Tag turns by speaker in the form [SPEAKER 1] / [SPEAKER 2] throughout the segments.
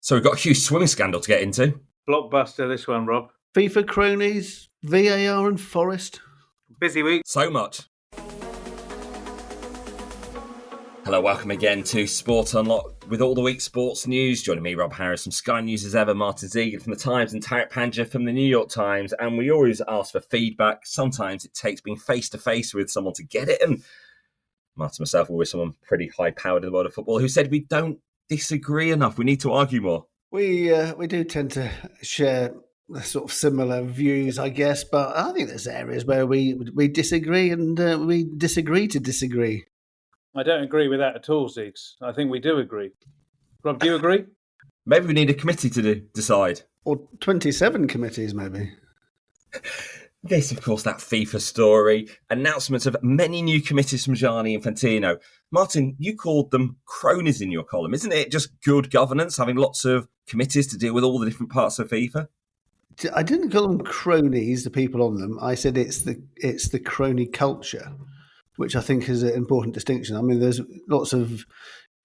[SPEAKER 1] So we've got a huge swimming scandal to get into.
[SPEAKER 2] Blockbuster, this one, Rob.
[SPEAKER 3] FIFA cronies, VAR and Forest.
[SPEAKER 2] Busy week.
[SPEAKER 1] So much. Hello, welcome again to Sport Unlocked with all the week's sports news. Joining me, Rob Harris from Sky News as ever, Martyn Ziegler from The Times and Tariq Panja from The New York Times. And we always ask for feedback. Sometimes it takes being face-to-face with someone to get it. And Martyn myself, always someone pretty high-powered in the world of football, who said we don't disagree enough. We need to argue more.
[SPEAKER 3] We do tend to share sort of similar views, I guess, but I think there's areas where we disagree and we disagree to disagree.
[SPEAKER 2] I don't agree with that at all, Ziggs. I think we do agree. Rob, do you agree?
[SPEAKER 1] Maybe we need a committee to decide.
[SPEAKER 3] Or 27 committees, maybe.
[SPEAKER 1] This, of course, that FIFA story. Announcements of many new committees from Gianni Infantino. Martyn, you called them cronies in your column. Isn't it just good governance, having lots of committees to deal with all the different parts of FIFA?
[SPEAKER 3] I didn't call them cronies, the people on them. I said it's the crony culture, which I think is an important distinction. I mean, there's lots of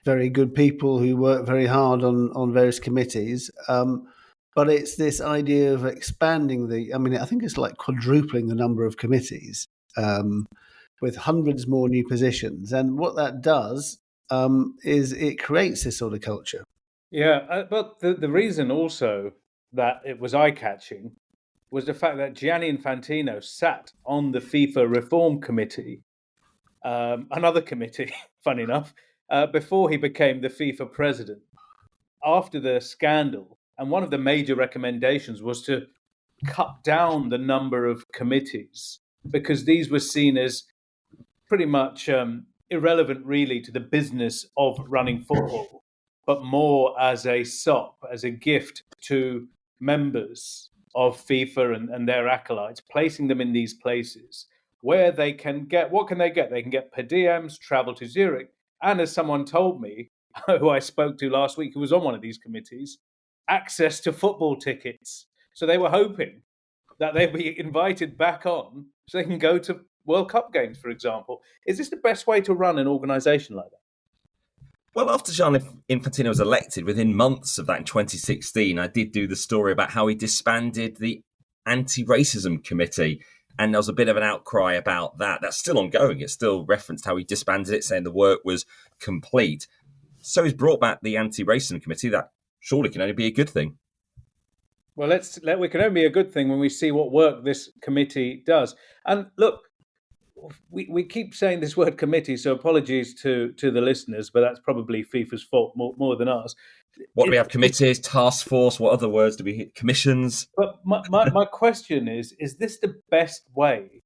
[SPEAKER 3] very good people who work very hard on various committees, but it's this idea of expanding I think it's like quadrupling the number of committees with hundreds more new positions. And what that does is it creates this sort of culture.
[SPEAKER 2] Yeah, but the reason also that it was eye-catching was the fact that Gianni Infantino sat on the FIFA Reform Committee, another committee, funny enough, before he became the FIFA president. After the scandal, and one of the major recommendations was to cut down the number of committees because these were seen as pretty much irrelevant, really, to the business of running football, but more as a sop, as a gift to members of FIFA and their acolytes, placing them in these places where they can get, what can they get? They can get per diems, travel to Zurich. And as someone told me, who I spoke to last week, who was on one of these committees, access to football tickets. So they were hoping that they'd be invited back on so they can go to World Cup games, for example. Is this the best way to run an organisation like that?
[SPEAKER 1] Well, after Gianni Infantino was elected, within months of that in 2016, I did do the story about how he disbanded the anti-racism committee. And there was a bit of an outcry about that. That's still ongoing. It's still referenced how he disbanded it, saying the work was complete. So he's brought back the anti-racism committee. That surely can only be a good thing.
[SPEAKER 2] Well, we can only be a good thing when we see what work this committee does. And look, we keep saying this word committee, so apologies to the listeners, but that's probably FIFA's fault more than ours.
[SPEAKER 1] What do we have? Committees, task force, what other words do we hit? Commissions?
[SPEAKER 2] But my question is this the best way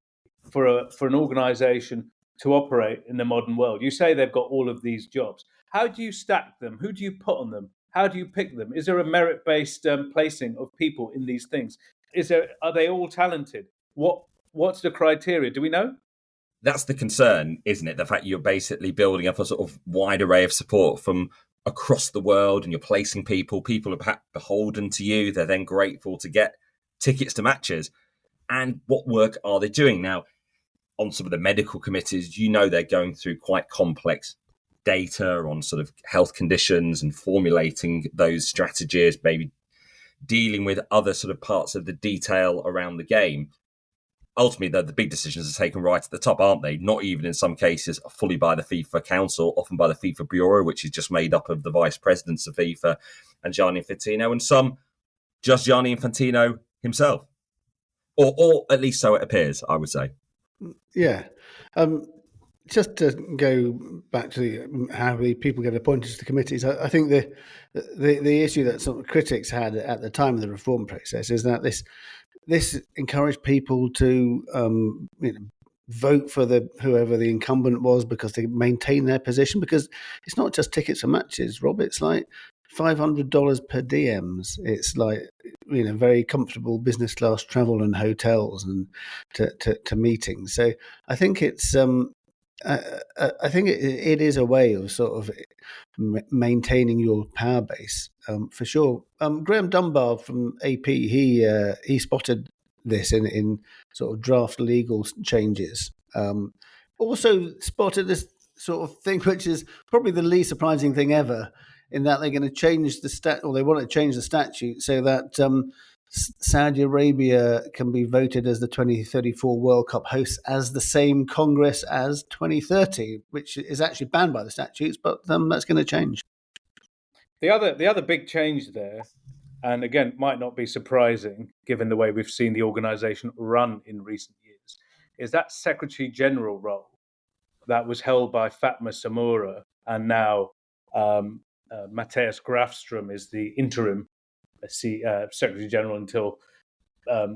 [SPEAKER 2] for an organisation to operate in the modern world? You say they've got all of these jobs. How do you stack them? Who do you put on them? How do you pick them? Is there a merit-based placing of people in these things? Are they all talented? What's the criteria? Do we know?
[SPEAKER 1] That's the concern, isn't it? The fact you're basically building up a sort of wide array of support from across the world and you're placing people are beholden to you. They're then grateful to get tickets to matches. And what work are they doing? Now, on some of the medical committees, they're going through quite complex data on sort of health conditions and formulating those strategies, maybe dealing with other sort of parts of the detail around the game. Ultimately, the big decisions are taken right at the top, aren't they? Not even in some cases fully by the FIFA Council, often by the FIFA Bureau, which is just made up of the vice presidents of FIFA and Gianni Infantino, and some just Gianni Infantino himself. Or at least so it appears, I would say.
[SPEAKER 3] Yeah. Just to go back to how the people get appointed to the committees, I think the issue that some critics had at the time of the reform process is that this encouraged people to vote for whoever the incumbent was because they maintain their position. Because it's not just tickets for matches, Rob. It's like $500 per diems. It's like very comfortable business class travel and hotels and to meetings. So I think it's I think it is a way of sort of maintaining your power base for sure. Graham Dunbar from AP, he spotted this in sort of draft legal changes. Also spotted this sort of thing, which is probably the least surprising thing ever, in that they're going to change they want to change the statute so that Saudi Arabia can be voted as the 2034 World Cup host as the same Congress as 2030, which is actually banned by the statutes, but that's going to change.
[SPEAKER 2] The other big change there, and again, might not be surprising given the way we've seen the organisation run in recent years, is that Secretary General role that was held by Fatma Samura, and now Matthias Grafström is the interim Secretary General until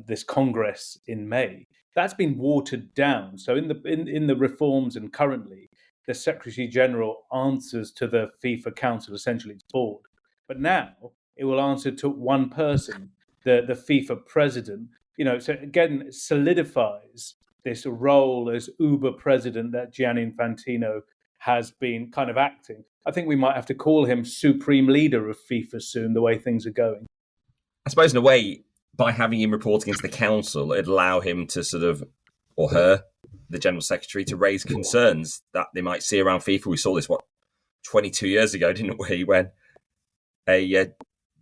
[SPEAKER 2] this Congress in May. That's been watered down. So in the reforms and currently, the Secretary General answers to the FIFA Council, essentially its board. But now it will answer to one person, the FIFA president. So again, it solidifies this role as Uber president that Gianni Infantino has been kind of acting. I think we might have to call him supreme leader of FIFA soon, the way things are going.
[SPEAKER 1] I suppose in a way, by having him reporting into the council, it'd allow him to sort of, or her, the general secretary, to raise concerns that they might see around FIFA. We saw this, 22 years ago, didn't we, when a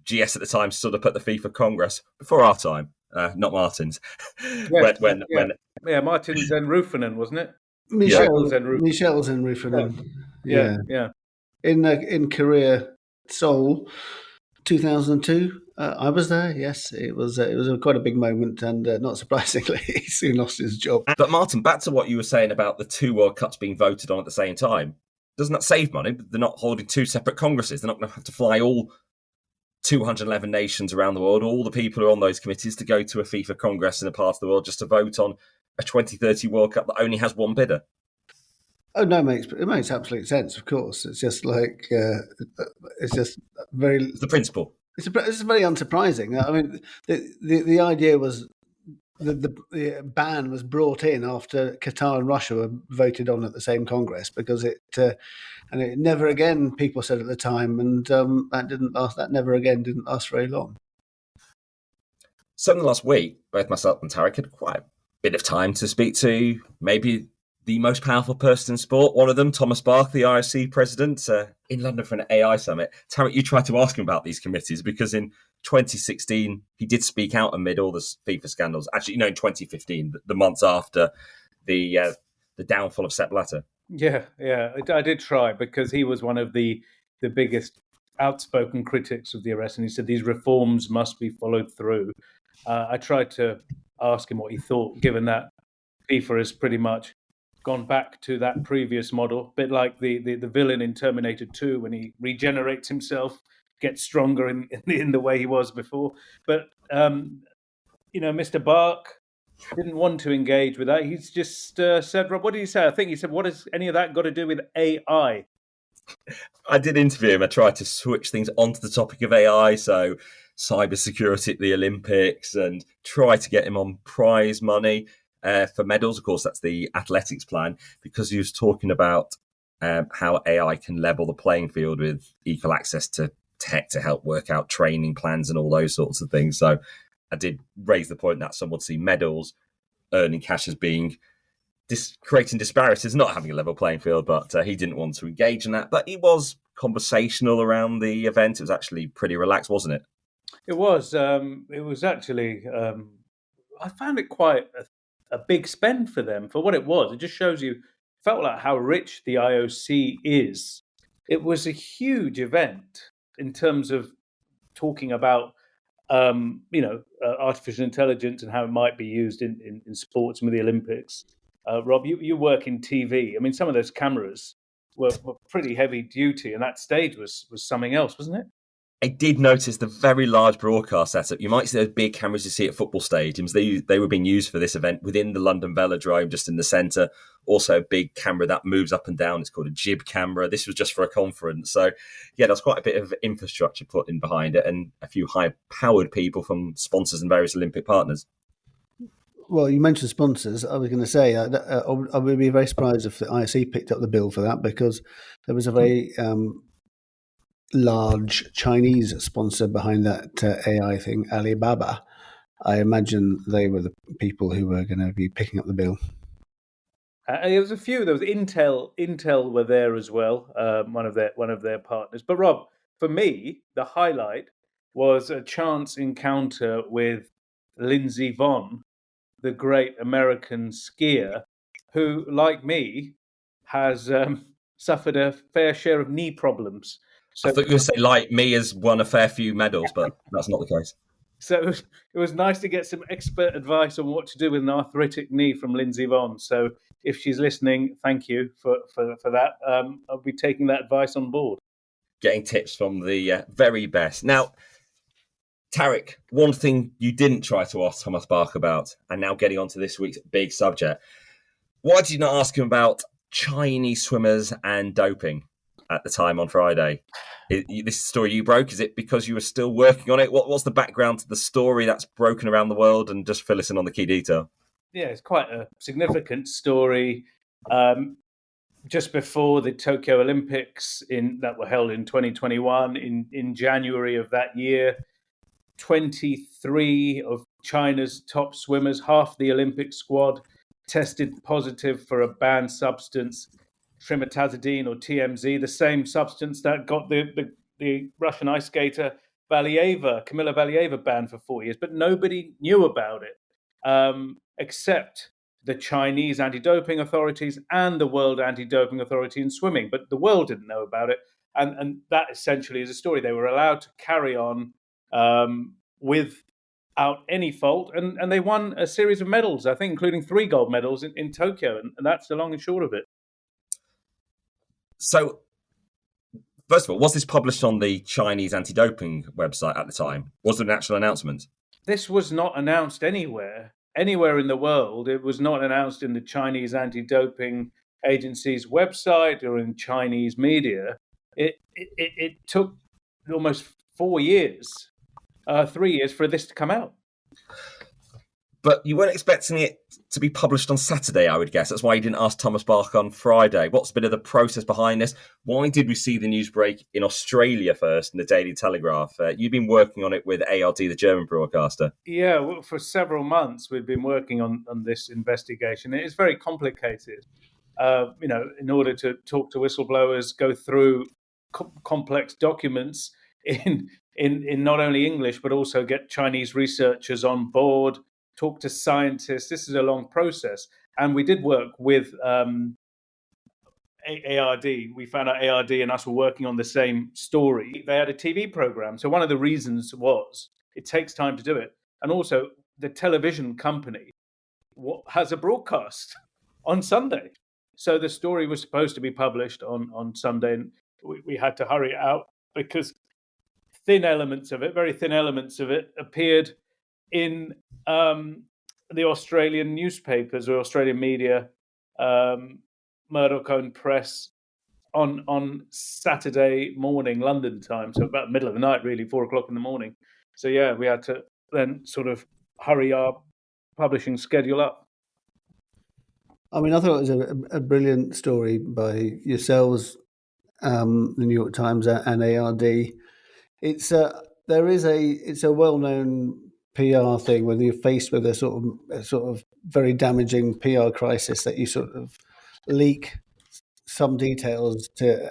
[SPEAKER 1] GS at the time stood up at the FIFA Congress, before our time, not Martyn's.
[SPEAKER 2] Yes, Martyn's and Ruffinen, wasn't it?
[SPEAKER 3] Michel's and Ruffinen.
[SPEAKER 2] Yeah.
[SPEAKER 3] In Korea, Seoul, 2002. I was there. Yes, it was quite a big moment, and not surprisingly, he soon lost his job.
[SPEAKER 1] But Martyn, back to what you were saying about the two World Cups being voted on at the same time. Doesn't that save money? They're not holding two separate congresses. They're not going to have to fly all 211 nations around the world, all the people who are on those committees, to go to a FIFA Congress in a part of the world just to vote on a 2030 World Cup that only has one bidder.
[SPEAKER 3] Oh no, it makes absolute sense. Of course, it's just like it's just very.
[SPEAKER 1] It's the principle.
[SPEAKER 3] It's very unsurprising. I mean, the idea was the ban was brought in after Qatar and Russia were voted on at the same Congress because it never again, people said at the time, and that never again didn't last very long.
[SPEAKER 1] So in the last week, both myself and Tariq had quite a bit of time to speak to maybe the most powerful person in sport. One of them, Thomas Bach, the IOC president, in London for an AI summit. Tariq, you tried to ask him about these committees because in 2016, he did speak out amid all the FIFA scandals. Actually, in 2015, the months after the downfall of Sepp Blatter.
[SPEAKER 2] Yeah, I did try because he was one of the biggest outspoken critics of the arrest, and he said these reforms must be followed through. I tried to ask him what he thought, given that FIFA has pretty much gone back to that previous model, a bit like the villain in Terminator 2 when he regenerates himself, gets stronger in the way he was before. But, Mr. Bach didn't want to engage with that. He's just said, Rob, what did he say? I think he said, what has any of that got to do with AI?
[SPEAKER 1] I did interview him. I tried to switch things onto the topic of AI, so cybersecurity at the Olympics, and try to get him on prize money for medals. Of course, that's the athletics plan, because he was talking about how AI can level the playing field with equal access to tech to help work out training plans and all those sorts of things. So I did raise the point that some would see medals, earning cash, as being creating disparities, not having a level playing field, but he didn't want to engage in that. But he was conversational around the event. It was actually pretty relaxed, wasn't it?
[SPEAKER 2] It was. It was actually, I found it quite a big spend for them for what it was. It just shows you, felt like how rich the IOC is. It was a huge event in terms of talking about, artificial intelligence and how it might be used in sports and with the Olympics. Rob, you work in TV. I mean, some of those cameras were pretty heavy duty, and that stage was something else, wasn't it?
[SPEAKER 1] I did notice the very large broadcast setup. You might see those big cameras you see at football stadiums. They were being used for this event within the London Velodrome, just in the centre. Also a big camera that moves up and down. It's called a jib camera. This was just for a conference. So, yeah, there's quite a bit of infrastructure put in behind it, and a few high-powered people from sponsors and various Olympic partners.
[SPEAKER 3] Well, you mentioned sponsors. I was going to say I would be very surprised if the IOC picked up the bill for that, because there was a very large Chinese sponsor behind that AI thing, Alibaba. I imagine they were the people who were going to be picking up the bill.
[SPEAKER 2] There was a few. There was Intel. Intel were there as well, one of their partners. But Rob, for me, the highlight was a chance encounter with Lindsey Vonn, the great American skier, who, like me, has suffered a fair share of knee problems.
[SPEAKER 1] I
[SPEAKER 2] So,
[SPEAKER 1] thought you were going to say, like me, has won a fair few medals, but that's not the case.
[SPEAKER 2] so it was nice to get some expert advice on what to do with an arthritic knee from Lindsey Vonn. So, if she's listening, thank you for that. I'll be taking that advice on board.
[SPEAKER 1] Getting tips from the very best. Now, Tariq, one thing you didn't try to ask Thomas Bach about, and now getting on to this week's big subject. Why did you not ask him about Chinese swimmers and doping at the time on Friday? This story you broke, is it because you were still working on it? What's the background to the story that's broken around the world? And just fill us in on the key detail.
[SPEAKER 2] Yeah, it's quite a significant story. Just before the Tokyo Olympics that were held in 2021, in January of that year, 23 of China's top swimmers, half the Olympic squad, tested positive for a banned substance, trimetazidine or TMZ, the same substance that got the Russian ice skater Kamila Valieva banned for 4 years. But nobody knew about it except the Chinese anti-doping authorities and the World Anti-Doping Authority in swimming. But the world didn't know about it. And that essentially is a story. They were allowed to carry on without any fault. And they won a series of medals, I think, including 3 gold medals in Tokyo. And that's the long and short of it.
[SPEAKER 1] So, first of all, was this published on the Chinese anti-doping website at the time? Was there an actual announcement?
[SPEAKER 2] This was not announced anywhere in the world. It was not announced in the Chinese anti-doping agency's website or in Chinese media. It took almost 4 years, 3 years for this to come out.
[SPEAKER 1] But you weren't expecting it to be published on Saturday, I would guess. That's why you didn't ask Thomas Bach on Friday. What's a bit of the process behind this? Why did we see the news break in Australia first in the Daily Telegraph? You've been working on it with ARD, the German broadcaster.
[SPEAKER 2] Yeah, well, for several months we've been working on this investigation. It is very complicated. In order to talk to whistleblowers, go through complex documents in not only English, but also get Chinese researchers on board, talk to scientists. This is a long process. And we did work with ARD. We found out ARD and us were working on the same story. They had a TV program. So one of the reasons was it takes time to do it. And also the television company has a broadcast on Sunday. So the story was supposed to be published on Sunday. And we had to hurry it out because very thin elements of it appeared in the Australian newspapers or Australian media, Murdoch-owned press, on Saturday morning London time, so about the middle of the night, really, 4:00 in the morning. So yeah, we had to then sort of hurry our publishing schedule up.
[SPEAKER 3] I mean, I thought it was a brilliant story by yourselves, the New York Times and ARD. It's a well-known PR thing when you're faced with a sort of very damaging PR crisis that you sort of leak some details to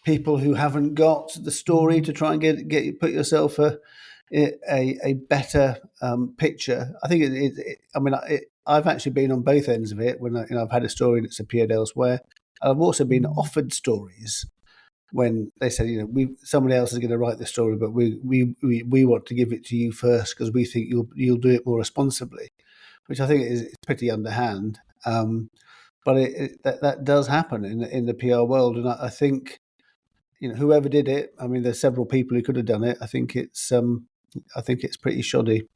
[SPEAKER 3] people who haven't got the story to try and get put yourself a better picture. I think I've actually been on both ends of it when I've had a story that's appeared elsewhere. I've also been offered stories when they said, somebody else is going to write the story, but we want to give it to you first because we think you'll do it more responsibly, which I think is pretty underhand. But that does happen in the PR world, and I think whoever did it. I mean, there's several people who could have done it. I think it's pretty shoddy.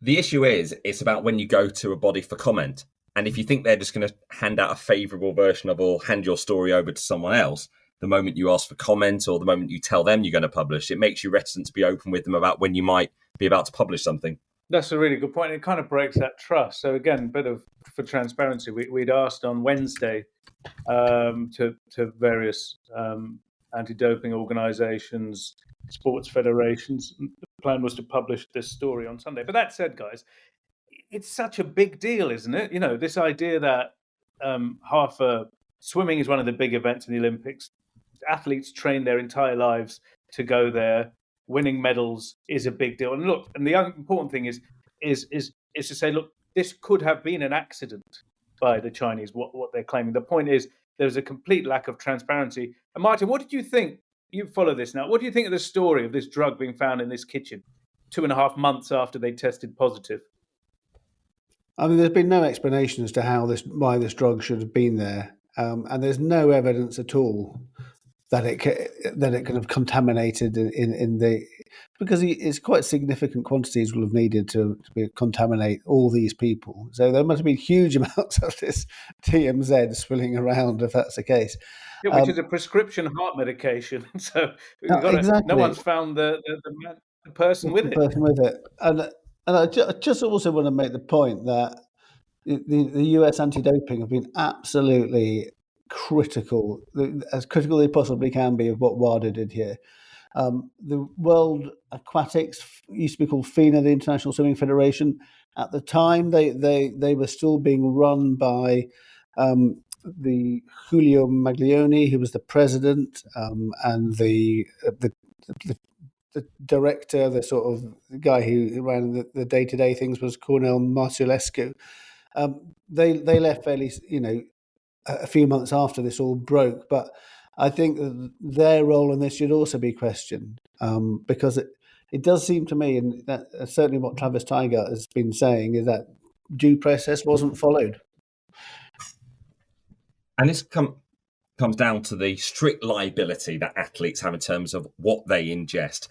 [SPEAKER 1] The issue is, it's about when you go to a body for comment. And if you think they're just going to hand out a favourable version of or hand your story over to someone else, the moment you ask for comment or the moment you tell them you're going to publish, it makes you reticent to be open with them about when you might be about to publish something.
[SPEAKER 2] That's a really good point. It kind of breaks that trust. So again, for transparency, we'd asked on Wednesday to various anti-doping organisations, sports federations. The plan was to publish this story on Sunday. But that said, guys, it's such a big deal, isn't it? This idea that swimming is one of the big events in the Olympics. athletes train their entire lives to go there. Winning medals is a big deal. And look, and the important thing is to say, look, this could have been an accident by the Chinese, what they're claiming. The point is there's a complete lack of transparency. And Martyn, what did you think? You follow this now. What do you think of the story of this drug being found in this kitchen 2.5 months after they tested positive?
[SPEAKER 3] I mean, there's been no explanation as to why this drug should have been there, and there's no evidence at all that it could have contaminated in the, because it's quite significant quantities will have needed to contaminate all these people. So there must have been huge amounts of this TMZ swilling around if that's the case.
[SPEAKER 2] Yeah, which is a prescription heart medication. So
[SPEAKER 3] exactly.
[SPEAKER 2] No one's found the person with it.
[SPEAKER 3] The person with it, and I just also want to make the point that the US anti-doping have been absolutely critical, as critical they possibly can be, of what WADA did here. The World Aquatics used to be called FINA, the International Swimming Federation. At the time, they were still being run by the Julio Maglione, who was the president, and the director, the sort of guy who ran the day-to-day things, was Cornel Marciulescu. They left fairly, a few months after this all broke, but I think that their role in this should also be questioned, because it does seem to me, and that certainly what Travis Tygart has been saying, is that due process wasn't followed.
[SPEAKER 1] And this comes down to the strict liability that athletes have in terms of what they ingest.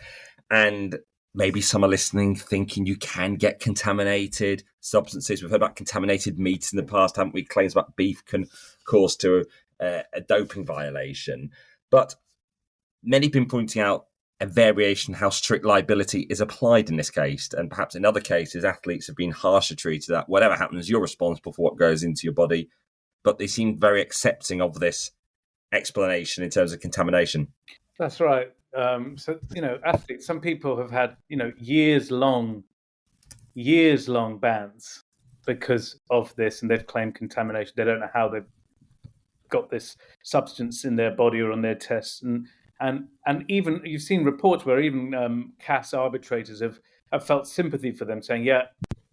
[SPEAKER 1] And maybe some are listening thinking you can get contaminated substances. We've heard about contaminated meats in the past, haven't we? Claims about beef can cause to a doping violation. But many have been pointing out a variation how strict liability is applied in this case. And perhaps in other cases, athletes have been harsher treated, that whatever happens, you're responsible for what goes into your body. But they seem very accepting of this explanation in terms of contamination.
[SPEAKER 2] That's right. So, athletes, some people have had, years-long bans because of this, and they've claimed contamination. They don't know how they've got this substance in their body or on their tests. And even you've seen reports where even CAS arbitrators have felt sympathy for them, saying, yeah,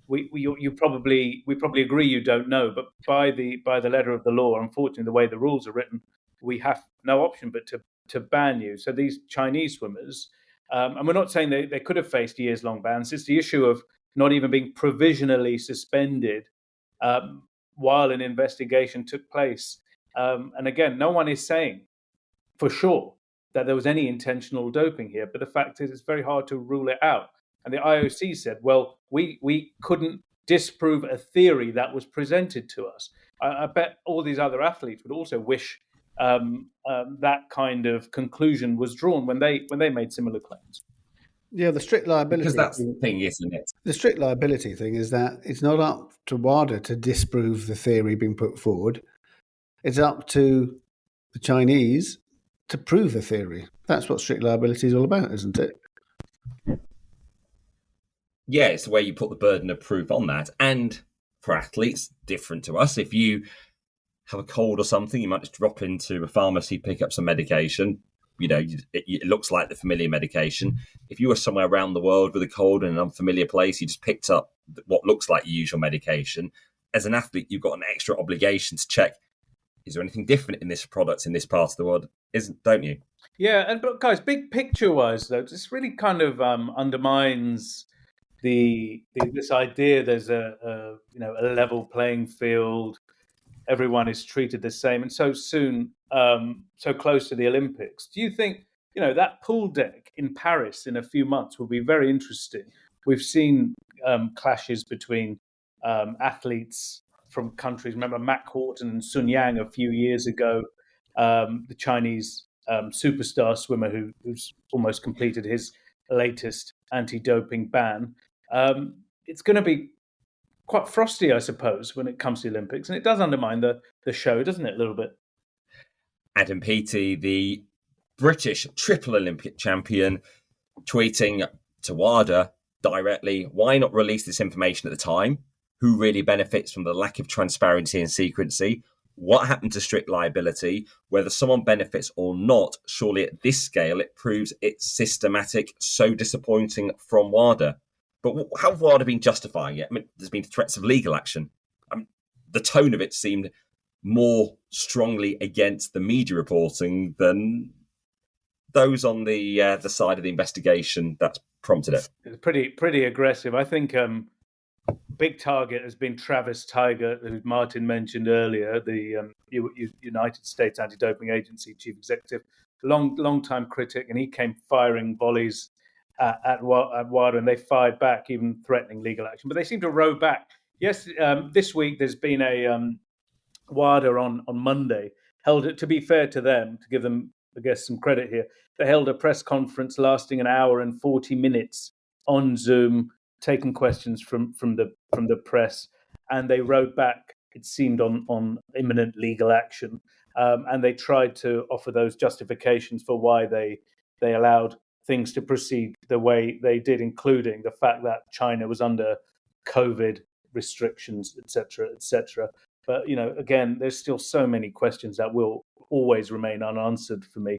[SPEAKER 2] we probably agree you don't know, but by the letter of the law, unfortunately, the way the rules are written, we have no option but to ban you. So these Chinese swimmers, and we're not saying they could have faced years-long bans. It's the issue of not even being provisionally suspended while an investigation took place. And again, no one is saying for sure that there was any intentional doping here, but the fact is it's very hard to rule it out. And the IOC said, well, we couldn't disprove a theory that was presented to us. I bet all these other athletes would also wish that kind of conclusion was drawn when they made similar claims.
[SPEAKER 3] Yeah, the strict liability.
[SPEAKER 1] Because that's the thing, isn't it?
[SPEAKER 3] The strict liability thing is that it's not up to WADA to disprove the theory being put forward. It's up to the Chinese to prove the theory. That's what strict liability is all about, isn't it?
[SPEAKER 1] Yeah, it's the way you put the burden of proof on that. And for athletes, different to us. If you have a cold or something, you might just drop into a pharmacy, pick up some medication. It looks like the familiar medication. If you were somewhere around the world with a cold in an unfamiliar place, you just picked up what looks like your usual medication. As an athlete, you've got an extra obligation to check, is there anything different in this product in this part of the world? Don't you?
[SPEAKER 2] Yeah, but guys, big picture-wise, though, this really kind of undermines this idea there's a level playing field, everyone is treated the same, and so soon, so close to the Olympics. Do you think that pool deck in Paris in a few months will be very interesting? We've seen clashes between athletes from countries. Remember Matt Horton and Sun Yang a few years ago, the Chinese superstar swimmer who's almost completed his latest anti-doping ban. It's going to be quite frosty, I suppose, when it comes to the Olympics, and it does undermine the show, doesn't it, a little bit?
[SPEAKER 1] Adam Peaty, the British triple Olympic champion, tweeting to WADA directly, why not release this information at the time? Who really benefits from the lack of transparency and secrecy? what happened to strict liability, whether someone benefits or not. Surely at this scale, it proves it's systematic, so disappointing from WADA. But how have WADA been justifying it? I mean, there's been threats of legal action. I mean, the tone of it seemed more strongly against the media reporting than those on the side of the investigation that's prompted it.
[SPEAKER 2] It's pretty aggressive. I think big target has been Travis Tiger, who Martyn mentioned earlier, the United States Anti-Doping Agency chief executive, long time critic, and he came firing volleys at WADA, and they fired back, even threatening legal action. But they seem to row back. Yes, this week there's been a WADA on Monday held it. To be fair to them, to give them, I guess, some credit here, they held a press conference lasting an hour and 40 minutes on Zoom, taking questions from the press, and they rode back, it seemed, on imminent legal action, and they tried to offer those justifications for why they allowed things to proceed the way they did, including the fact that China was under COVID restrictions, etc., etc. But again, there's still so many questions that will always remain unanswered for me.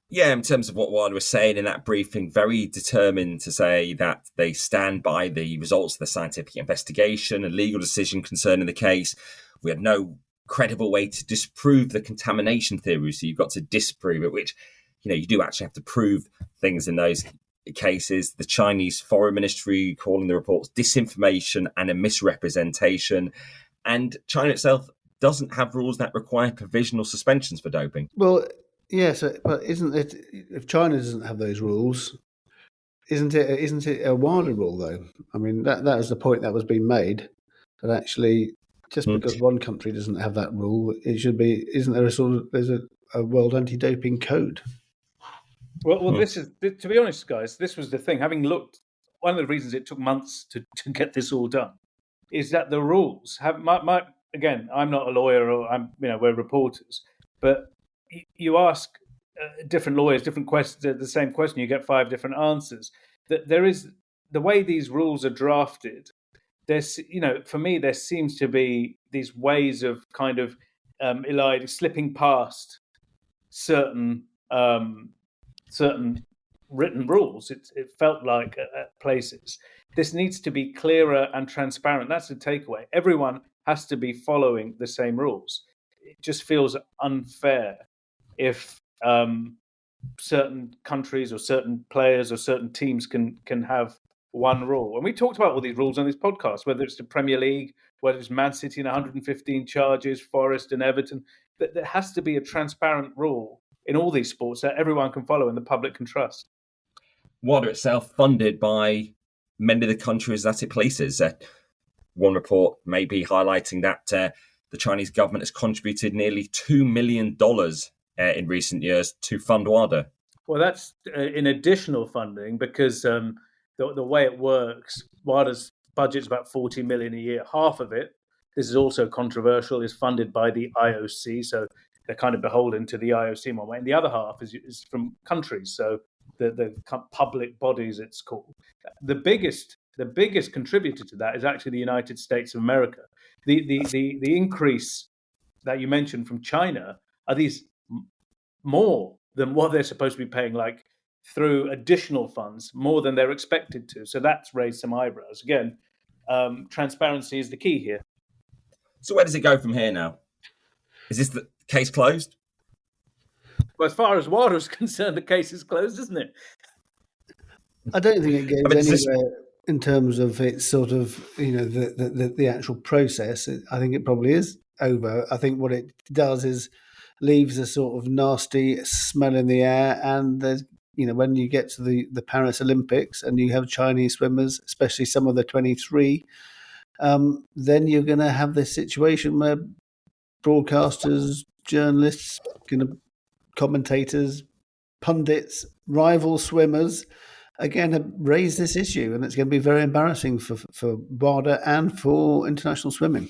[SPEAKER 1] Yeah, in terms of what WADA was saying in that briefing, very determined to say that they stand by the results of the scientific investigation and legal decision concerning the case. We had no credible way to disprove the contamination theory, so you've got to disprove it, which, you do actually have to prove things in those cases. The Chinese Foreign Ministry calling the reports disinformation and a misrepresentation. And China itself doesn't have rules that require provisional suspensions for doping.
[SPEAKER 3] Well, yes, but isn't it? If China doesn't have those rules, isn't it a WADA rule though? I mean, that was the point that was being made. That actually, just because one country doesn't have that rule, it should be. Isn't there there's a World Anti-Doping Code?
[SPEAKER 2] Well, this is, to be honest, guys, this was the thing. Having looked, one of the reasons it took months to get this all done is that the rules have. Again, I'm not a lawyer, or we're reporters, but you ask different lawyers different questions, the same question, you get 5 different answers. That there is the way these rules are drafted. There's, for me, there seems to be these ways of kind of slipping past certain written rules. It felt like at places. This needs to be clearer and transparent. That's the takeaway. Everyone has to be following the same rules. It just feels unfair if certain countries or certain players or certain teams can have one rule. And we talked about all these rules on this podcast, whether it's the Premier League, whether it's Man City and 115 charges, Forest and Everton. There has to be a transparent rule in all these sports that everyone can follow and the public can trust.
[SPEAKER 1] WADA itself funded by many of the countries that it places. One report may be highlighting that the Chinese government has contributed nearly $2 million in recent years to fund WADA.
[SPEAKER 2] Well, that's in additional funding, because the way it works, WADA's budget is about 40 million a year. Half of it, this is also controversial, is funded by the IOC, so they're kind of beholden to the IOC in one way. And the other half is from countries, so the public bodies, it's called. The biggest contributor to that is actually the United States of America. The increase that you mentioned from China are these more than what they're supposed to be paying, like through additional funds, more than they're expected to. So that's raised some eyebrows. Again, transparency is the key here.
[SPEAKER 1] So where does it go from here now? Is this the case closed?
[SPEAKER 2] Well, as far as WADA is concerned, the case is closed, isn't it?
[SPEAKER 3] I don't think it goes anywhere in terms of its sort of, the actual process. I think it probably is over. I think what it does is leaves a sort of nasty smell in the air. And there's, when you get to the Paris Olympics and you have Chinese swimmers, especially some of the 23, then you're going to have this situation where broadcasters, journalists, commentators, pundits, rival swimmers, again, have raised this issue, and it's going to be very embarrassing for WADA and for international swimming.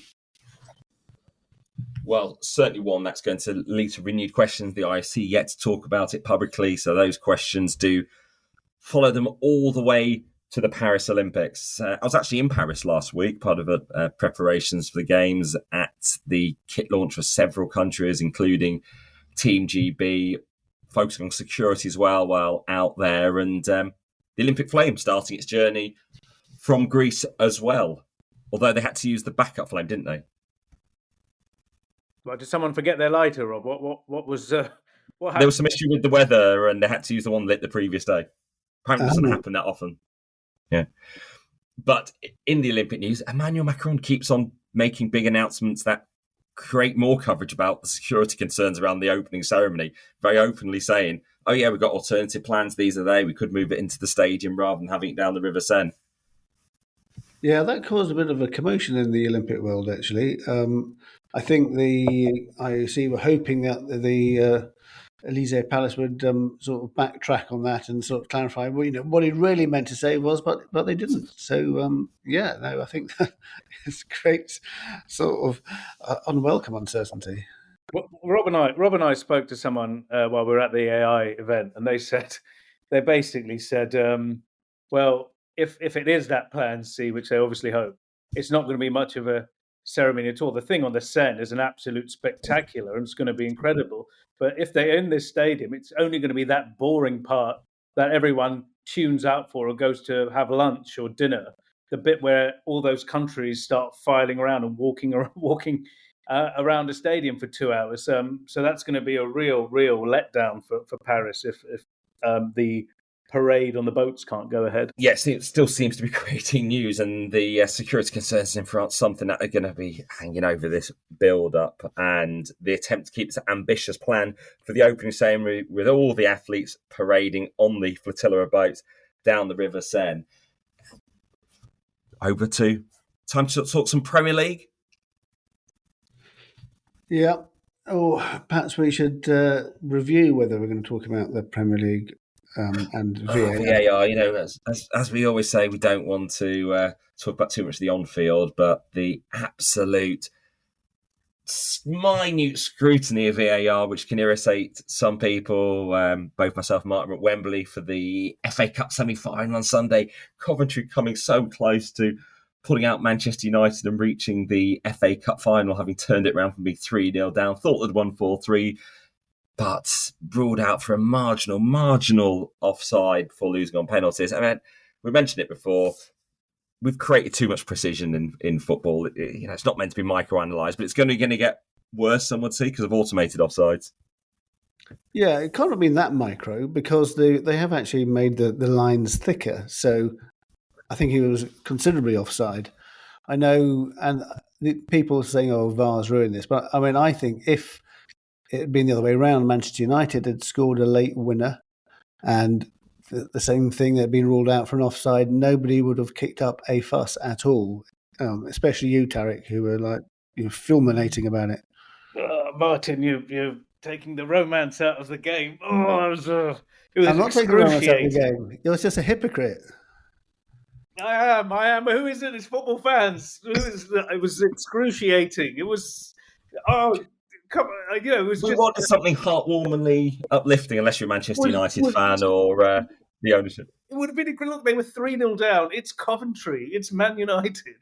[SPEAKER 1] Well, certainly one that's going to lead to renewed questions. The IOC yet to talk about it publicly, so those questions do follow them all the way to the Paris Olympics. I was actually in Paris last week, part of preparations for the Games, at the kit launch for several countries, including Team GB, focusing on security as well while out there, and the Olympic Flame starting its journey from Greece as well. Although they had to use the backup flame, didn't they?
[SPEAKER 2] Well, did someone forget their lighter, Rob? What was what happened?
[SPEAKER 1] There was some issue with the weather, and they had to use the one lit the previous day. Apparently, it doesn't happen that often. Yeah. But in the Olympic news, Emmanuel Macron keeps on making big announcements that create more coverage about the security concerns around the opening ceremony, very openly saying, oh yeah, we've got alternative plans, these are they, we could move it into the stadium rather than having it down the River Seine.
[SPEAKER 3] Yeah, that caused a bit of a commotion in the Olympic world, actually. I think the IOC were hoping that the Elysee Palace would sort of backtrack on that and sort of clarify what he really meant to say was, but they didn't. So, I think that it creates sort of unwelcome uncertainty.
[SPEAKER 2] Well, Rob and I spoke to someone while we were at the AI event, and they basically said, well, if it is that plan C, which they obviously hope, it's not going to be much of a ceremony at all. The thing on the Seine is an absolute spectacular, and it's going to be incredible. But if they're in this stadium, it's only going to be that boring part that everyone tunes out for or goes to have lunch or dinner. The bit where all those countries start filing around and walking around a stadium for 2 hours. So that's going to be a real letdown for Paris if the parade on the boats can't go ahead.
[SPEAKER 1] Yes, it still seems to be creating news, and the security concerns in France, something that are going to be hanging over this build-up, and the attempt to keep this ambitious plan for the opening ceremony with all the athletes parading on the flotilla of boats down the River Seine. Over to time to talk some Premier League.
[SPEAKER 3] Yeah. Perhaps we should review whether we're going to talk about the Premier League and VAR.
[SPEAKER 1] VAR, as we always say, we don't want to talk about too much of the on-field, but the absolute minute scrutiny of VAR, which can irritate some people, both myself and Martyn were at Wembley for the FA Cup semi-final on Sunday. Coventry coming so close to pulling out Manchester United and reaching the FA Cup final, having turned it around from being 3-0 down. Thought they'd won 4-3, but ruled out for a marginal offside before losing on penalties. I mean, we mentioned it before. We've created too much precision in football. It's not meant to be micro-analysed, but it's going to get worse, some would say, because of automated offsides.
[SPEAKER 3] Yeah, it can't have been that micro because they have actually made the lines thicker. So I think he was considerably offside. I know, and the people are saying, oh, VAR's ruined this. But I mean, I think if it had been the other way around, Manchester United had scored a late winner and the same thing that had been ruled out for an offside, nobody would have kicked up a fuss at all, especially you, Tariq, who were like fulminating about it.
[SPEAKER 2] Martyn, you're taking the romance out of the game. Oh, it was
[SPEAKER 3] I'm not taking the romance out of the game. You're just a hypocrite.
[SPEAKER 2] I am. Who is it? It's football fans. It was excruciating. It was. Oh, come on. It was just.
[SPEAKER 1] Wanted something heartwarmingly uplifting, unless you're a Manchester United fan or the ownership.
[SPEAKER 2] It would have been. Look, they were 3-0 down. It's Coventry. It's Man United.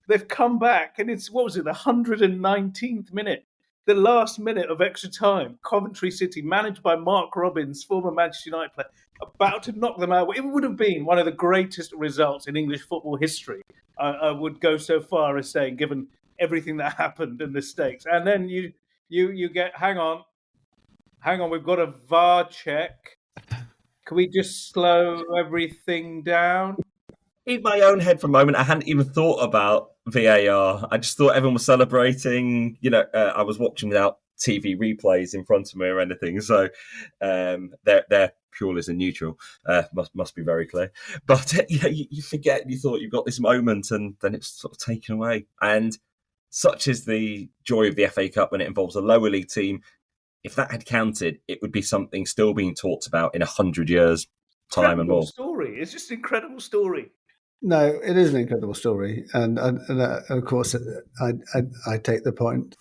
[SPEAKER 2] They've come back, and it's, what was it, the 119th minute, the last minute of extra time. Coventry City, managed by Mark Robins, former Manchester United player, about to knock them out. It would have been one of the greatest results in English football history. I would go so far as saying, given everything that happened and the stakes. And then you get, hang on, we've got a VAR check. Can we just slow everything down?
[SPEAKER 1] In my own head for a moment, I hadn't even thought about VAR. I just thought everyone was celebrating. I was watching without TV replays in front of me or anything, so they're purely as a neutral. Must be very clear. But you forget, you thought you've got this moment, and then it's sort of taken away. And such is the joy of the FA Cup when it involves a lower league team. If that had counted, it would be something still being talked about in 100 years' time and more.
[SPEAKER 2] Story. It's just an incredible story.
[SPEAKER 3] No, it is an incredible story, and of course, I take the point.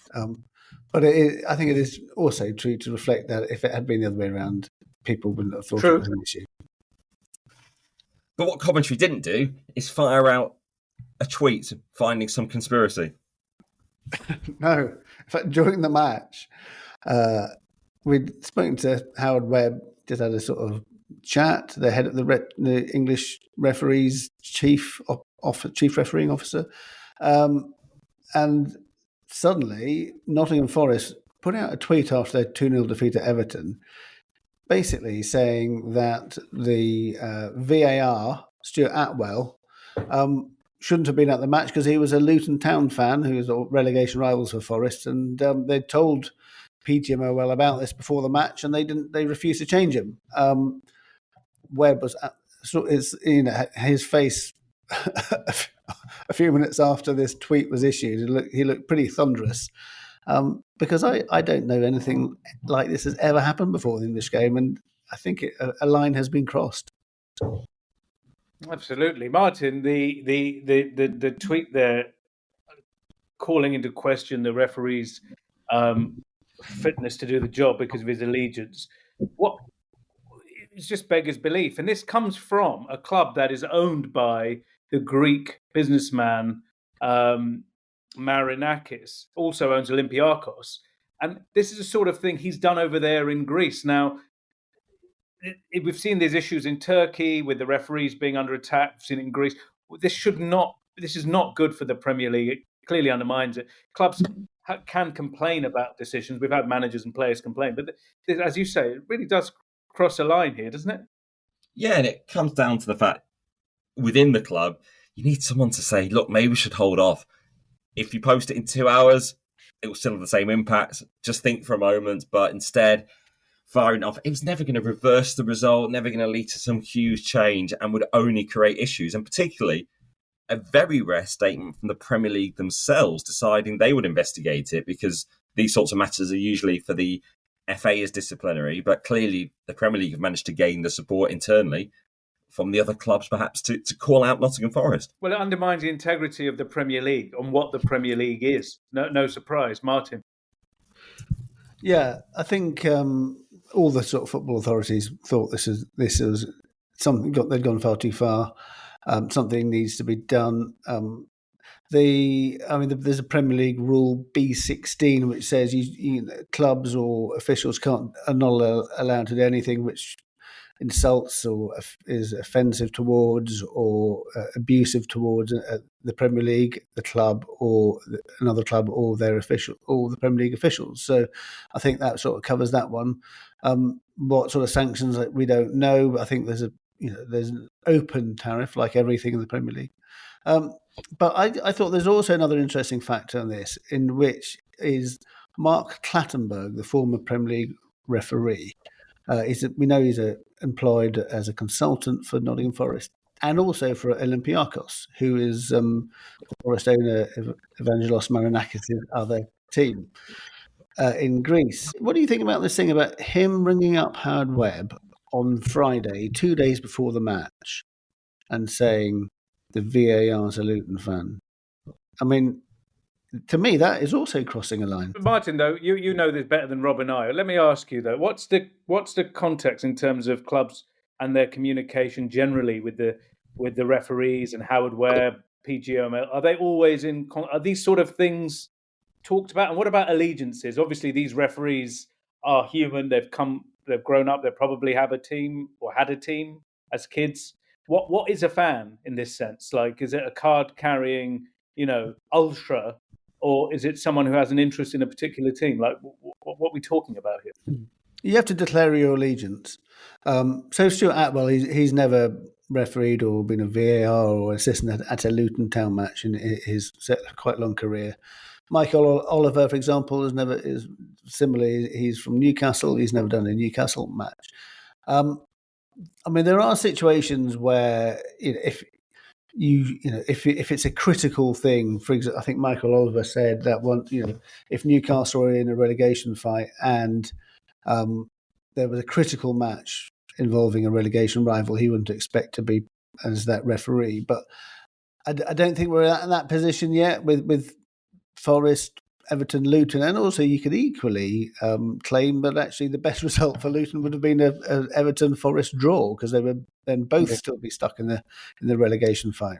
[SPEAKER 3] But I think it is also true to reflect that if it had been the other way around, people wouldn't have thought it was an issue.
[SPEAKER 1] But what commentary didn't do is fire out a tweet finding some conspiracy.
[SPEAKER 3] No, in fact, during the match, we'd spoken to Howard Webb, just had a sort of chat, the head of the English referees chief refereeing officer, and suddenly Nottingham Forest put out a tweet after their 2-0 defeat at Everton, basically saying that the VAR, Stuart Atwell, shouldn't have been at the match because he was a Luton Town fan who was relegation rivals for Forest, and they told PGMOL about this before the match, and they refused to change him. Webb was his face a few minutes after this tweet was issued. He looked pretty thunderous, because I don't know anything like this has ever happened before in this game, and I think a line has been crossed.
[SPEAKER 2] Absolutely, Martyn. The tweet there calling into question the referee's fitness to do the job because of his allegiance. It's just beggars belief, and this comes from a club that is owned by the Greek businessman Marinakis, also owns Olympiakos, and this is the sort of thing he's done over there in Greece. Now, we've seen these issues in Turkey with the referees being under attack. We've seen it in Greece. This is not good for the Premier League. It clearly undermines it. Clubs can complain about decisions. We've had managers and players complain, but as you say, it really does cross a line here, doesn't it?
[SPEAKER 1] Yeah, and it comes down to the fact within the club, you need someone to say, look, maybe we should hold off. If you post it in 2 hours, it will still have the same impact. Just think for a moment, but instead, firing off, it was never going to reverse the result, never going to lead to some huge change, and would only create issues. And particularly, a very rare statement from the Premier League themselves deciding they would investigate it, because these sorts of matters are usually for the FA as disciplinary, but clearly the Premier League have managed to gain the support internally from the other clubs, perhaps, to call out Nottingham Forest.
[SPEAKER 2] Well, it undermines the integrity of the Premier League and what the Premier League is. No surprise, Martyn.
[SPEAKER 3] Yeah, I think all the sort of football authorities thought this was something they'd gone far too far. Something needs to be done. There's a Premier League rule B16 which says clubs or officials are not allowed to do anything which insults or is offensive towards or abusive towards the Premier League, the club, or another club, or their official, or the Premier League officials. So I think that sort of covers that one. What sort of sanctions, we don't know, but I think there's an open tariff like everything in the Premier League. But I thought there's also another interesting factor in this, in which is Mark Clattenburg, the former Premier League referee. We know he's employed as a consultant for Nottingham Forest and also for Olympiakos, who is the Forest owner Evangelos Marinakis' other team in Greece. What do you think about this thing about him ringing up Howard Webb on Friday, 2 days before the match, and saying the VAR's a Luton fan? I mean, to me, that is also crossing a line.
[SPEAKER 2] Martyn, though, you know this better than Rob and I. Let me ask you, though, what's the context in terms of clubs and their communication generally with the referees and Howard Webb, PGMOL? Are they always are these sort of things talked about? And what about allegiances? Obviously, these referees are human. They've grown up. They probably have a team or had a team as kids. What is a fan in this sense? Like, is it a card carrying, ultra? Or is it someone who has an interest in a particular team? Like, what are we talking about here?
[SPEAKER 3] You have to declare your allegiance. So Stuart Atwell, he's never refereed or been a VAR or assistant at a Luton Town match in his quite long career. Michael Oliver, for example, is similarly. He's from Newcastle. He's never done a Newcastle match. There are situations where if it's a critical thing, for example, I think Michael Oliver said that if Newcastle were in a relegation fight and there was a critical match involving a relegation rival, he wouldn't expect to be as that referee. But I don't think we're in that position yet with Forest Everton Luton, and also you could equally claim that actually the best result for Luton would have been a Everton Forest draw, because they would then both still be stuck in the relegation fight.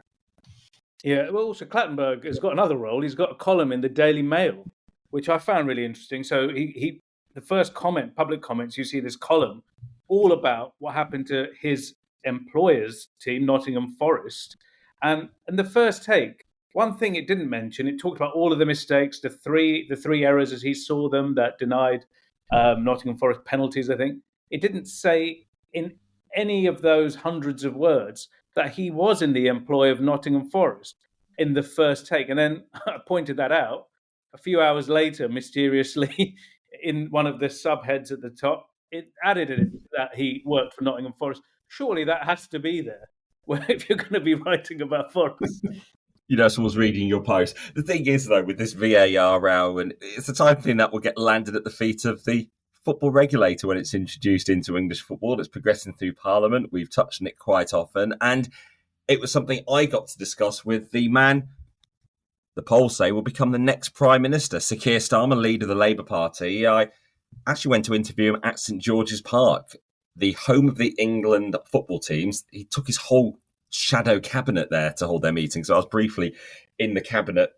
[SPEAKER 2] Yeah, well, also Clattenburg has got another role. He's got a column in the Daily Mail, which I found really interesting. So he the first comment, public comments, you see this column all about what happened to his employer's team, Nottingham Forest, and the first take. One thing it didn't mention, it talked about all of the mistakes, the three errors as he saw them that denied Nottingham Forest penalties, I think. It didn't say in any of those hundreds of words that he was in the employ of Nottingham Forest in the first take. And then I pointed that out a few hours later, mysteriously, in one of the subheads at the top. It added it that he worked for Nottingham Forest. Surely that has to be there, where if you're going to be writing about Forest.
[SPEAKER 1] Someone's reading your post. The thing is, though, with this VAR row, and it's the type of thing that will get landed at the feet of the football regulator when it's introduced into English football. It's progressing through Parliament. We've touched on it quite often. And it was something I got to discuss with the man the polls say will become the next Prime Minister, Sir Keir Starmer, leader of the Labour Party. I actually went to interview him at St George's Park, the home of the England football teams. He took his whole shadow cabinet there to hold their meeting. So I was briefly in the cabinet,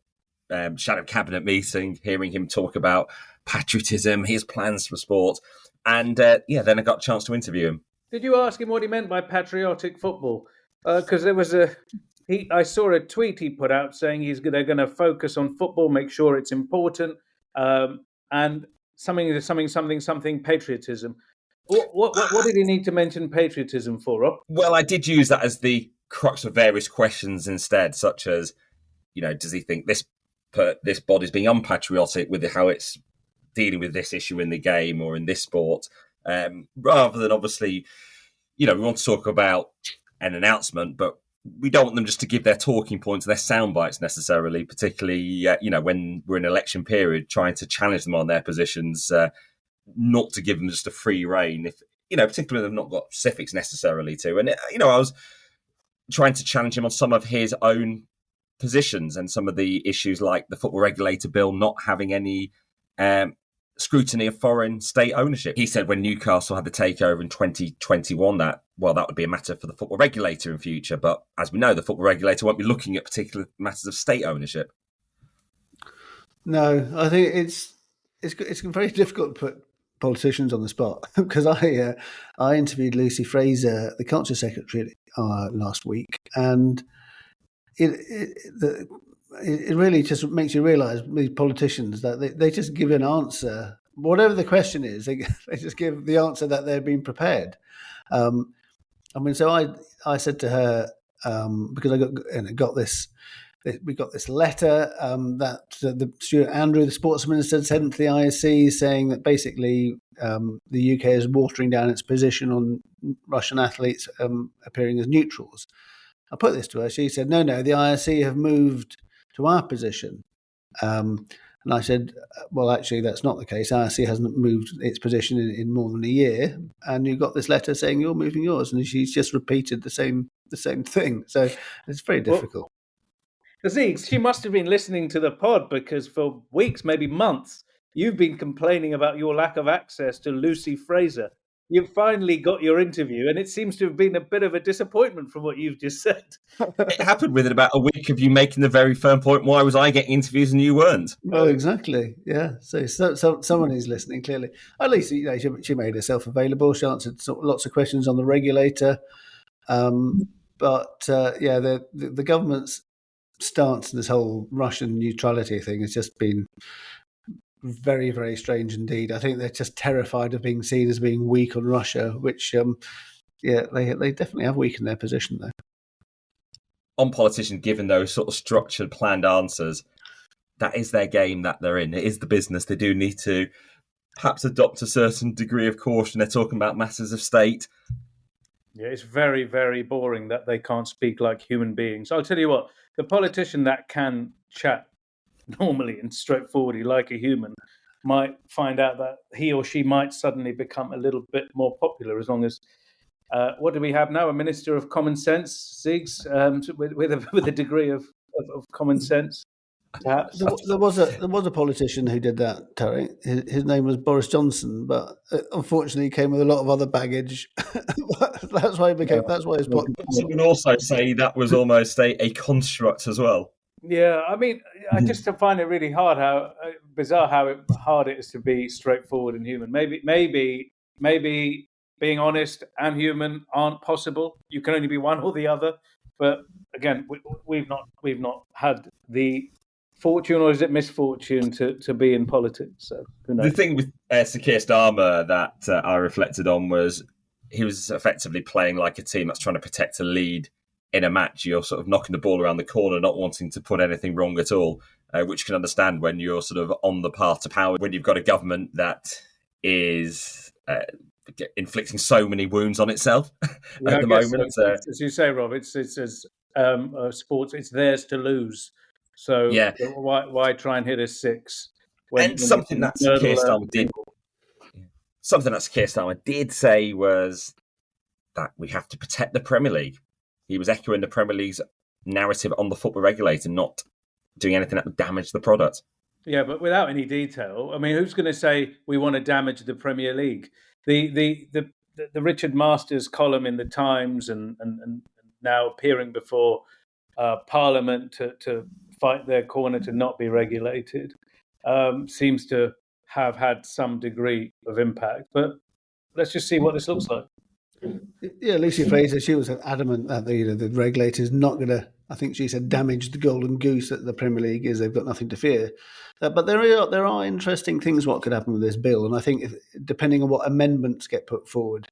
[SPEAKER 1] shadow cabinet meeting, hearing him talk about patriotism, his plans for sport. And then I got a chance to interview him.
[SPEAKER 2] Did you ask him what he meant by patriotic football? Because there was I saw a tweet he put out saying they're going to focus on football, make sure it's important, and something patriotism. What did he need to mention patriotism for, Rob?
[SPEAKER 1] Well, I did use that as the crux of various questions instead, such as, does he think this body's being unpatriotic with how it's dealing with this issue in the game or in this sport, rather than obviously, we want to talk about an announcement, but we don't want them just to give their talking points, their sound bites necessarily, particularly, when we're in election period, trying to challenge them on their positions, not to give them just a free rein, if particularly they've not got specifics necessarily to. And I was trying to challenge him on some of his own positions and some of the issues like the football regulator bill not having any scrutiny of foreign state ownership. He said when Newcastle had the takeover in 2021 that would be a matter for the football regulator in future. But as we know, the football regulator won't be looking at particular matters of state ownership.
[SPEAKER 3] No, I think it's very difficult to put politicians on the spot, because I interviewed Lucy Fraser, the culture secretary, last week, and it really just makes you realise these politicians that they just give an answer, whatever the question is, they just give the answer that they've been prepared. So I said to her, because I got this. We got this letter that Stuart Andrew, the sports minister, sent to the IOC saying that basically the UK is watering down its position on Russian athletes appearing as neutrals. I put this to her. She said, no, the IOC have moved to our position. And I said, well, actually, that's not the case. IOC hasn't moved its position in more than a year. And you got this letter saying you're moving yours. And she's just repeated the same thing. So it's very difficult.
[SPEAKER 2] Zeke, she must have been listening to the pod, because for weeks, maybe months, you've been complaining about your lack of access to Lucy Fraser. You've finally got your interview, and it seems to have been a bit of a disappointment from what you've just said.
[SPEAKER 1] It happened within about a week of you making the very firm point, why was I getting interviews and you weren't?
[SPEAKER 3] Oh, exactly. Yeah. So someone who's listening, clearly. At least she made herself available. She answered lots of questions on the regulator. The government's stance in this whole Russian neutrality thing has just been very, very strange indeed. I think they're just terrified of being seen as being weak on Russia, which, they definitely have weakened their position there.
[SPEAKER 1] On politicians, given those sort of structured, planned answers, that is their game that they're in. It is the business. They do need to perhaps adopt a certain degree of caution. They're talking about matters of state.
[SPEAKER 2] Yeah, it's very, very boring that they can't speak like human beings. I'll tell you what, the politician that can chat normally and straightforwardly like a human might find out that he or she might suddenly become a little bit more popular, as long as what do we have now? A minister of common sense, Ziggs, with a degree of common sense. perhaps.
[SPEAKER 3] There was a politician who did that, Tariq. His name was Boris Johnson, but unfortunately, he came with a lot of other baggage. That's why he became. That's why his.
[SPEAKER 1] Some would also say that was almost a construct as well.
[SPEAKER 2] Yeah, I mean, I just find it really bizarre how hard it is to be straightforward and human. Maybe being honest and human aren't possible. You can only be one or the other. But again, we've not had the fortune, or is it misfortune, to be in politics? So who knows?
[SPEAKER 1] The thing with Sir Keir Starmer that I reflected on was he was effectively playing like a team that's trying to protect a lead in a match. You're sort of knocking the ball around the corner, not wanting to put anything wrong at all, which you can understand when you're sort of on the path to power, when you've got a government that is inflicting so many wounds on itself at the moment.
[SPEAKER 2] As you say, Rob, it's as sports, it's theirs to lose. So
[SPEAKER 1] yeah,
[SPEAKER 2] why try and hit a six?
[SPEAKER 1] Something that Keir Starmer did say was that we have to protect the Premier League. He was echoing the Premier League's narrative on the football regulator, not doing anything that would damage the product.
[SPEAKER 2] Yeah, but without any detail. I mean, who's going to say we want to damage the Premier League? The Richard Masters column in the Times and now appearing before Parliament to fight their corner to not be regulated seems to have had some degree of impact. But let's just see what this looks like.
[SPEAKER 3] Yeah, Lucy Fraser, she was adamant that the regulator's not going to, I think she said, damage the golden goose that the Premier League is. They've got nothing to fear. But there are interesting things what could happen with this bill. And I think depending on what amendments get put forward,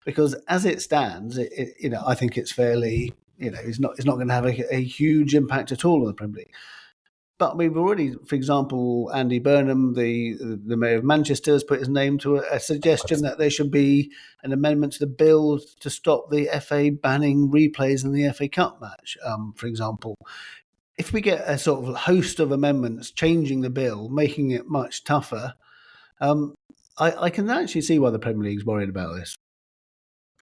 [SPEAKER 3] because as it stands, I think it's fairly, it's not going to have a huge impact at all on the Premier League. But we've already, for example, Andy Burnham, the Mayor of Manchester, has put his name to a suggestion that there should be an amendment to the bill to stop the FA banning replays in the FA Cup match, for example. If we get a sort of host of amendments changing the bill, making it much tougher, I can actually see why the Premier League's worried about this.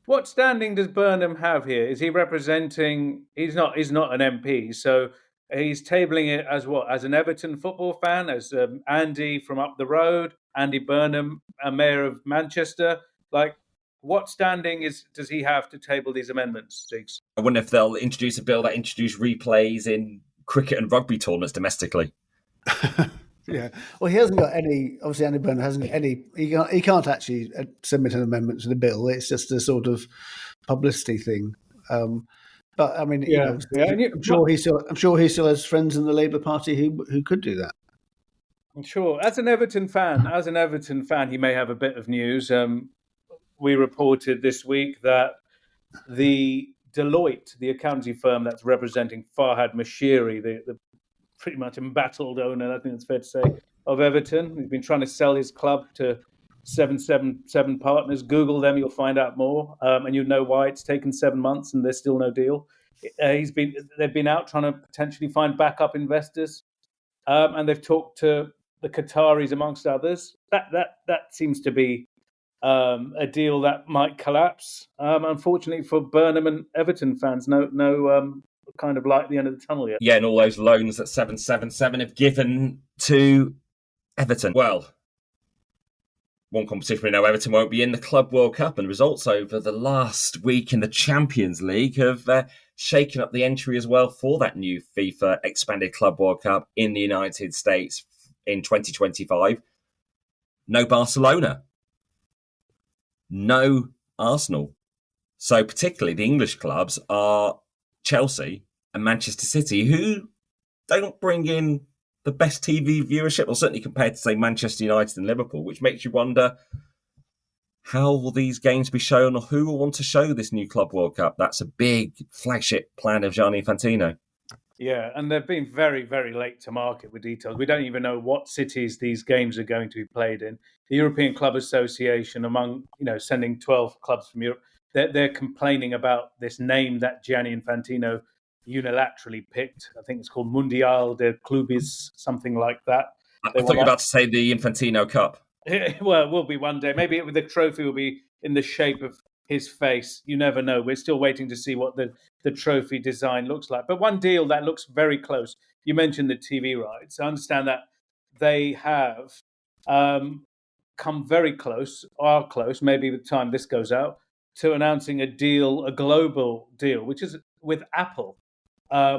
[SPEAKER 2] What standing does Burnham have here? Is he representing? He's not an MP, so he's tabling it as what? As an Everton football fan, as Andy from up the road, Andy Burnham, Mayor of Manchester. Like, what standing does he have to table these amendments, Ziggs?
[SPEAKER 1] I wonder if they'll introduce a bill that introduces replays in cricket and rugby tournaments domestically.
[SPEAKER 3] Yeah, well, he hasn't got any. Obviously, Andy Burnham hasn't got any. He can't actually submit an amendment to the bill. It's just a sort of publicity thing. But I mean, I'm sure he still has friends in the Labour Party who could do that.
[SPEAKER 2] I'm sure. As an Everton fan, he may have a bit of news. We reported this week that the Deloitte, the accounting firm that's representing Farhad Moshiri, the pretty much embattled owner, I think it's fair to say, of Everton, he's been trying to sell his club to 777 partners. Google them, you'll find out more, and you'll know why it's taken 7 months and there's still no deal. They've been out trying to potentially find backup investors, and they've talked to the Qataris amongst others. That seems to be a deal that might collapse. Unfortunately for Burnham and Everton fans, no kind of light at the end of the tunnel yet.
[SPEAKER 1] Yeah, and all those loans that 777 have given to Everton. Well, one competition we know Everton won't be in, the Club World Cup, and results over the last week in the Champions League have shaken up the entry as well for that new FIFA expanded Club World Cup in the United States in 2025. No Barcelona. No Arsenal. So particularly the English clubs are Chelsea and Manchester City, who don't bring in the best TV viewership, or certainly compared to, say, Manchester United and Liverpool, which makes you wonder, how will these games be shown, or who will want to show this new Club World Cup? That's a big flagship plan of Gianni Infantino.
[SPEAKER 2] Yeah, and they've been very, very late to market with details. We don't even know what cities these games are going to be played in. The European Club Association, sending 12 clubs from Europe, they're complaining about this name that Gianni Infantino unilaterally picked. I think it's called Mundial de Clubes, something like that.
[SPEAKER 1] I thought you were about to say the Infantino Cup.
[SPEAKER 2] Well, it will be one day. Maybe the trophy will be in the shape of his face. You never know. We're still waiting to see what the trophy design looks like. But one deal that looks very close, you mentioned the TV rights. I understand that they have come very close, are close, maybe by the time this goes out, to announcing a global deal, which is with Apple,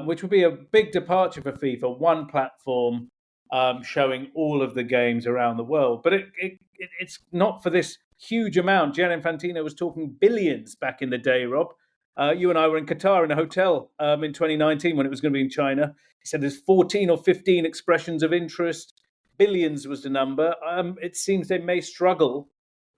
[SPEAKER 2] which would be a big departure for FIFA. One platform showing all of the games around the world. But it's not for this huge amount. Gianni Infantino was talking billions back in the day, Rob. You and I were in Qatar in a hotel in 2019 when it was going to be in China. He said there's 14 or 15 expressions of interest. Billions was the number. It seems they may struggle,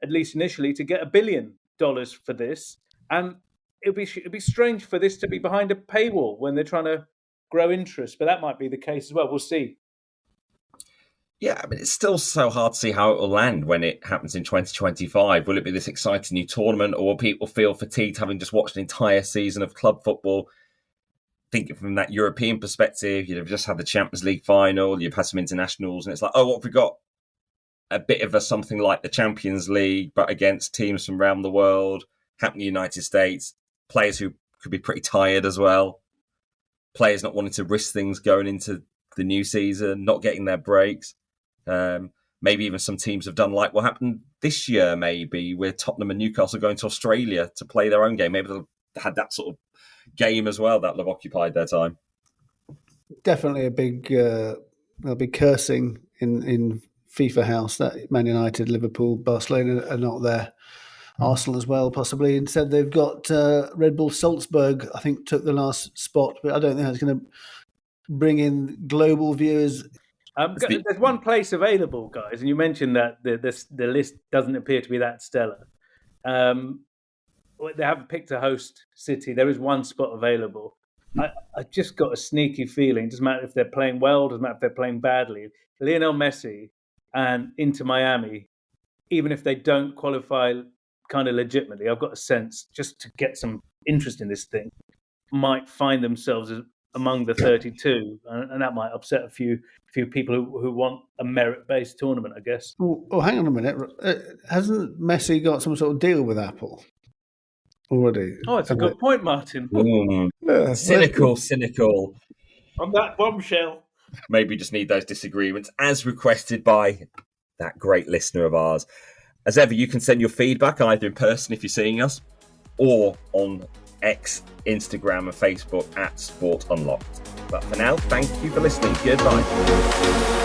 [SPEAKER 2] at least initially, to get $1 billion for this. And it'd be strange for this to be behind a paywall when they're trying to grow interest. But that might be the case as well. We'll see.
[SPEAKER 1] Yeah, I mean, it's still so hard to see how it will land when it happens in 2025. Will it be this exciting new tournament, or will people feel fatigued having just watched an entire season of club football? Thinking from that European perspective, you've just had the Champions League final, you've had some internationals, and it's like, oh, what have we got? A bit of something like the Champions League, but against teams from around the world, happening in the United States, players who could be pretty tired as well, players not wanting to risk things going into the new season, not getting their breaks. Maybe even some teams have done like what happened this year, maybe, with Tottenham and Newcastle going to Australia to play their own game. Maybe they'll had that sort of game as well that'll have occupied their time.
[SPEAKER 3] Definitely a big, there'll be cursing in FIFA house that Man United, Liverpool, Barcelona are not there. Arsenal as well, possibly. Instead, they've got Red Bull Salzburg, I think, took the last spot, but I don't think that's going to bring in global viewers.
[SPEAKER 2] There's one place available, guys, and you mentioned that the list doesn't appear to be that stellar. They haven't picked a host city. There is one spot available. I just got a sneaky feeling. Doesn't matter if they're playing well, doesn't matter if they're playing badly. Lionel Messi and Inter Miami, even if they don't qualify kind of legitimately, I've got a sense, just to get some interest in this thing, might find themselves among the 32, and that might upset a few people who want a merit-based tournament, I guess.
[SPEAKER 3] Oh, hang on a minute. Hasn't Messi got some sort of deal with Apple already?
[SPEAKER 2] Oh, it's a good point, Martyn.
[SPEAKER 3] Yeah.
[SPEAKER 1] Cynical.
[SPEAKER 2] On that bombshell.
[SPEAKER 1] Maybe just need those disagreements, as requested by that great listener of ours. As ever, you can send your feedback either in person if you're seeing us, or on X, Instagram and Facebook @Sport Unlocked. But for now, thank you for listening. Goodbye.